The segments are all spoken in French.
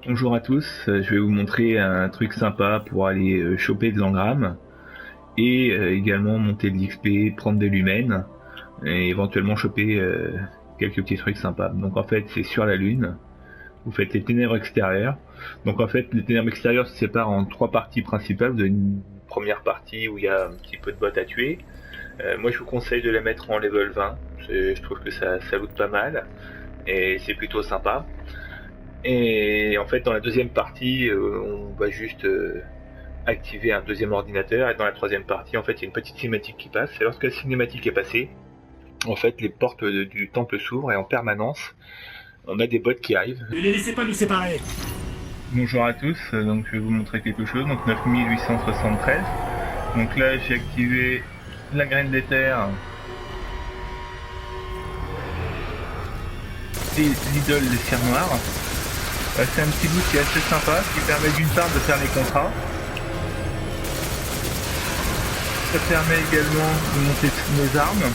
Bonjour à tous, je vais vous montrer un truc sympa pour aller choper de l'engramme et également monter de l'XP, prendre des lumens et éventuellement choper quelques petits trucs sympas. Donc en fait c'est sur la lune, vous faites les ténèbres extérieures. Donc en fait les ténèbres extérieures se séparent en trois parties principales. Vous avez une première partie où il y a un petit peu de bots à tuer. Moi je vous conseille de la mettre en level 20, je trouve que ça loot pas mal et c'est plutôt sympa. Et en fait, dans la deuxième partie, on va juste activer un deuxième ordinateur. Et dans la troisième partie, en fait, il y a une petite cinématique qui passe. Et lorsque la cinématique est passée, en fait, les portes du temple s'ouvrent et en permanence, on a des bots qui arrivent. Ne les laissez pas nous séparer. Bonjour à tous, donc je vais vous montrer quelque chose. Donc 9873. Donc là, j'ai activé la graine d'éther et l'idole des cires noires. C'est un petit bout qui est assez sympa, qui permet d'une part de faire les contrats. Ça permet également de monter mes armes.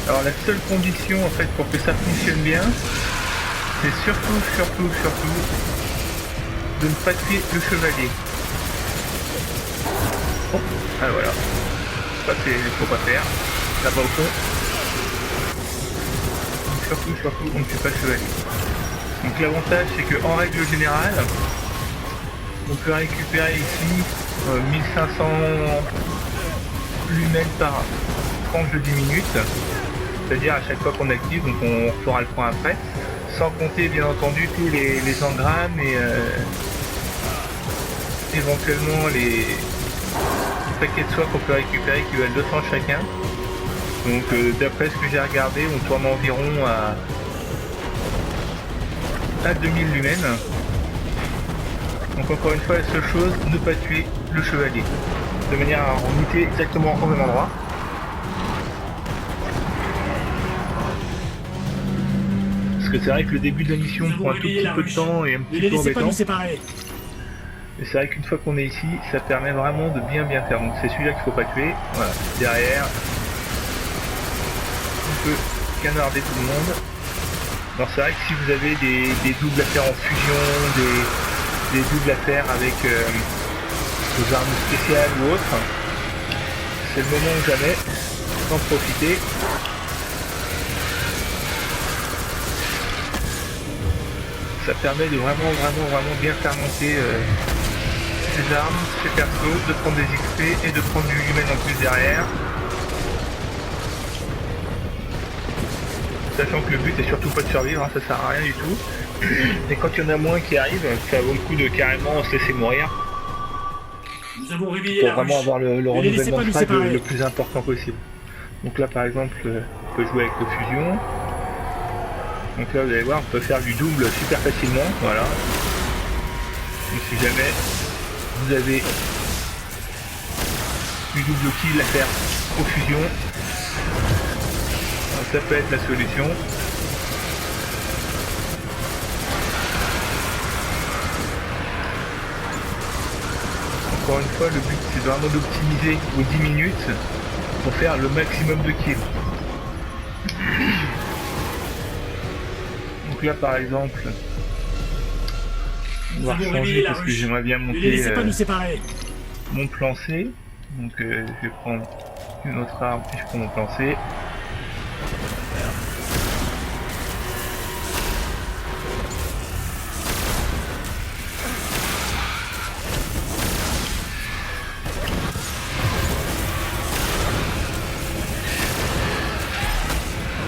Alors la seule condition en fait pour que ça fonctionne bien, c'est surtout de ne pas tuer le chevalier. Oh, ah voilà. Ça c'est faut pas faire. Là-bas au fond. Donc surtout on ne tue pas le chevalier. Donc l'avantage c'est que en règle générale, on peut récupérer ici 1500 lumens par tranche de 10 minutes, c'est-à-dire à chaque fois qu'on active, donc on fera le point après, sans compter bien entendu tous les engrammes et éventuellement les paquets de soie qu'on peut récupérer qui valent 200 chacun. Donc d'après ce que j'ai regardé, on tourne environ à 2000 lumens. Donc encore une fois, la seule chose, ne pas tuer le chevalier. De manière à en muter exactement au même endroit. Parce que c'est vrai que le début de la mission prend un tout petit peu de temps et un petit peu embêtant. Et c'est vrai qu'une fois qu'on est ici, ça permet vraiment de bien faire. Donc c'est celui-là qu'il faut pas tuer. Voilà, derrière, on peut canarder tout le monde. Alors c'est vrai que si vous avez des doubles à faire en fusion, des doubles à faire avec des armes spéciales ou autres, c'est le moment ou jamais d'en profiter. Ça permet de vraiment bien faire monter ses armes, ses persos, de prendre des XP et de prendre du humain en plus derrière. Sachant que le but est surtout pas de survivre, hein, ça sert à rien du tout. Et quand il y en a moins qui arrivent, ça vaut le coup de carrément se laisser mourir. Nous avons réveillé pour la vraiment ruche. avoir le renouvellement de frag le plus important possible. Donc là par exemple, on peut jouer avec le fusion. Donc là vous allez voir, on peut faire du double super facilement, voilà. Donc si jamais vous avez du double kill à faire aux fusions, ça peut être la solution. Encore une fois, le but c'est vraiment d'optimiser aux 10 minutes pour faire le maximum de kills. Donc là par exemple, on va changer parce que j'aimerais bien monter mon plan C. Donc je vais prendre une autre arme et je prends mon plan C.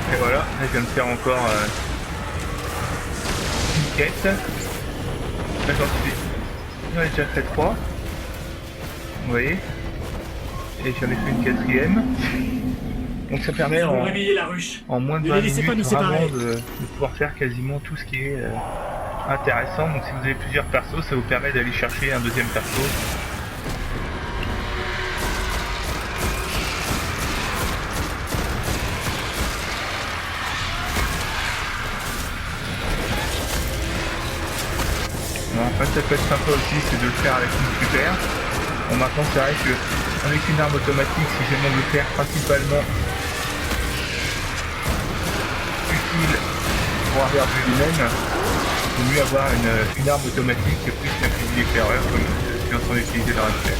Et voilà, là je viens de faire encore une quête. Là j'en ai déjà fait 3. Vous voyez. Et j'en ai fait une quatrième. Donc ça permet en moins de 20 minutes vraiment de pouvoir faire quasiment tout ce qui est intéressant. Donc si vous avez plusieurs persos, ça vous permet d'aller chercher un deuxième perso. Après ça peut être sympa aussi, c'est de le faire avec une super. Bon maintenant c'est vrai que avec une arme automatique, si jamais on veut faire principalement utile pour avoir du humain, vaut mieux avoir une arme automatique que plus qu'un fusil éclaireur comme je suis en train d'utiliser dans l'actuel.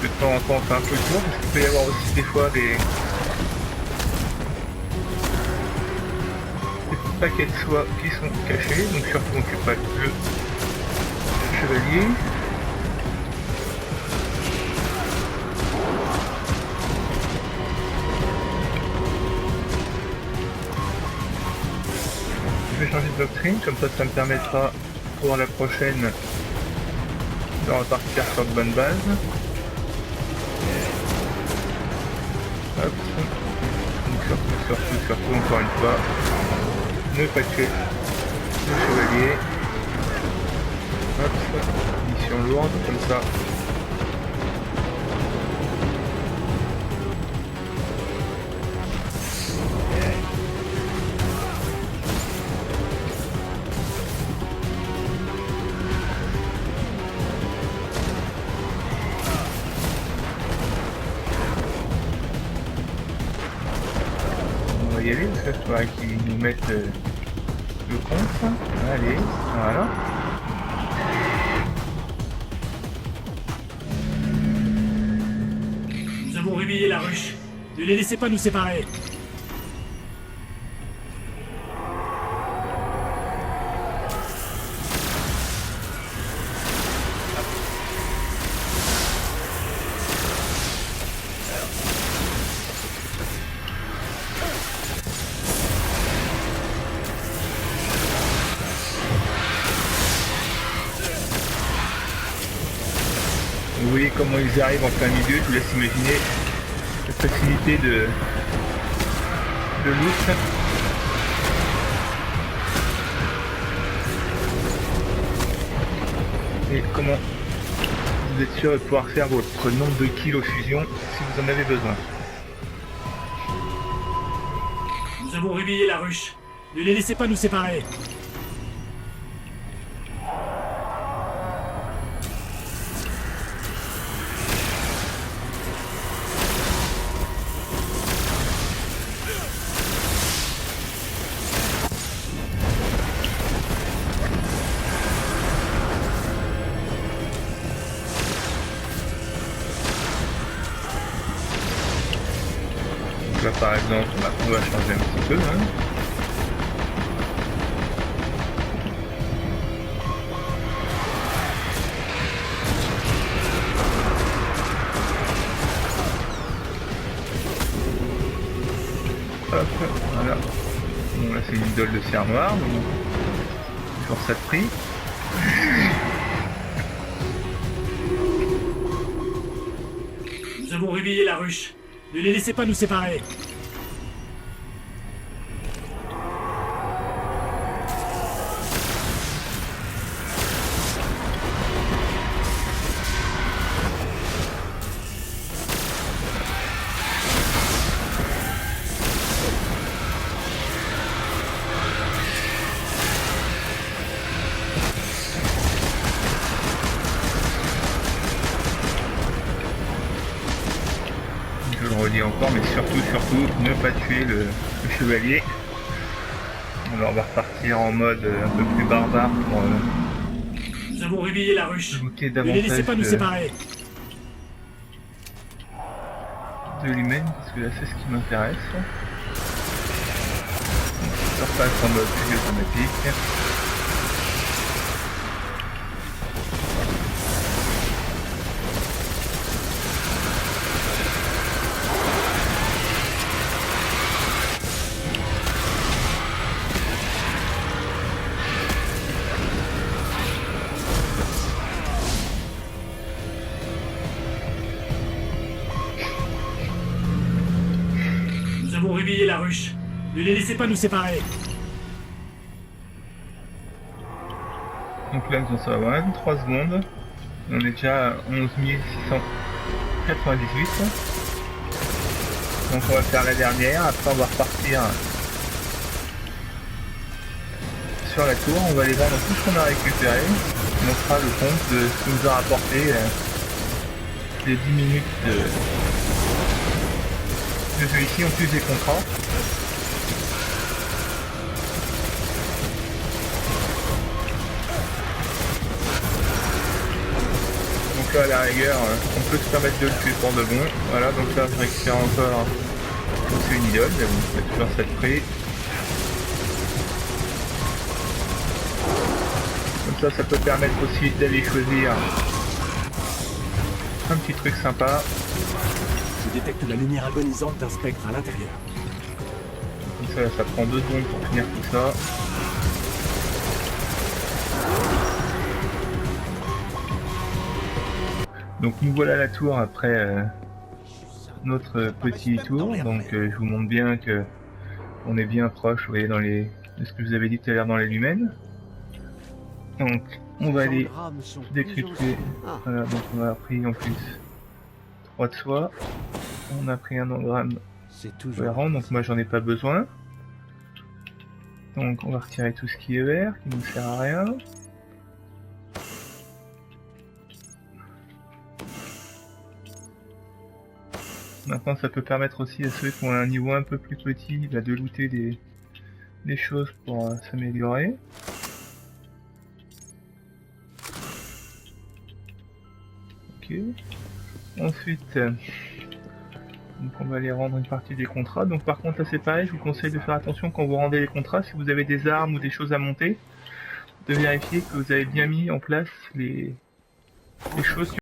De temps en temps on fait un peu de tour parce qu'il peut y avoir aussi des fois des petits paquets de soie qui sont cachés, donc surtout on occupe pas le chevalier. Je vais changer de doctrine, comme ça me permettra pour la prochaine de repartir sur de bonnes bases. Hop. Donc surtout, encore une fois, ne pas tuer le chevalier. Hop, mission lourde, comme ça. On va y aller, parce qu'il faudra qu'ils nous mettent le compte. Allez, voilà. Nous avons rébillé la ruche. Ne les laissez pas nous séparer. Vous voyez comment ils arrivent en plein milieu, je vous laisse imaginer la facilité de loot. Et comment vous êtes sûr de pouvoir faire votre nombre de kills aux fusions si vous en avez besoin. Nous avons rébillé la ruche. Ne les laissez pas nous séparer. Donc là par exemple, on va changer un petit peu. Hein. Hop, voilà. Bon là c'est une idole de cire noire, donc toujours ça de prix. Nous avons rébillé la ruche. Ne les laissez pas nous séparer. Je le redis encore, mais surtout, ne pas tuer le chevalier. Alors on va repartir en mode un peu plus barbare pour Nous avons rébillé la ruche. bloquer Ne les laissez pas nous davantage séparer. de l'humaine, parce que là c'est ce qui m'intéresse. Je repasse en mode fusil automatique. Nous avons rébillé la ruche. Ne les laissez pas nous séparer. Donc là nous en sommes à 23 secondes. On est déjà à 11 698. Donc on va faire la dernière, après on va repartir sur la tour, on va aller vendre tout ce qu'on a récupéré. On fera le compte de ce qui nous a rapporté toutes les 10 minutes de jeu ici, en plus des contrats. Donc là, à la rigueur, on peut se permettre de le tuer pour de bon. Voilà, donc là, je récupère encore. C'est une idole, mais bon, il y a toujours cette près. Comme ça peut permettre aussi d'aller choisir un petit truc sympa. Je détecte la lumière agonisante d'un spectre à l'intérieur. Comme ça prend 2 secondes pour finir tout ça. Donc nous voilà à la tour après notre petit tour. Donc je vous montre bien que on est bien proche, vous voyez, dans les de ce que je vous avais dit tout à l'heure dans les lumens. Donc on va aller décrypter. Voilà, donc on a pris en plus 3 de soie. On a pris un engramme cohérent, donc moi j'en ai pas besoin. Donc on va retirer tout ce qui est vert, qui ne sert à rien. Maintenant ça peut permettre aussi à ceux qui ont un niveau un peu plus petit de looter des choses pour s'améliorer. Ok. Ensuite, donc on va aller rendre une partie des contrats. Donc par contre là c'est pareil, je vous conseille de faire attention quand vous rendez les contrats, si vous avez des armes ou des choses à monter, de vérifier que vous avez bien mis en place les choses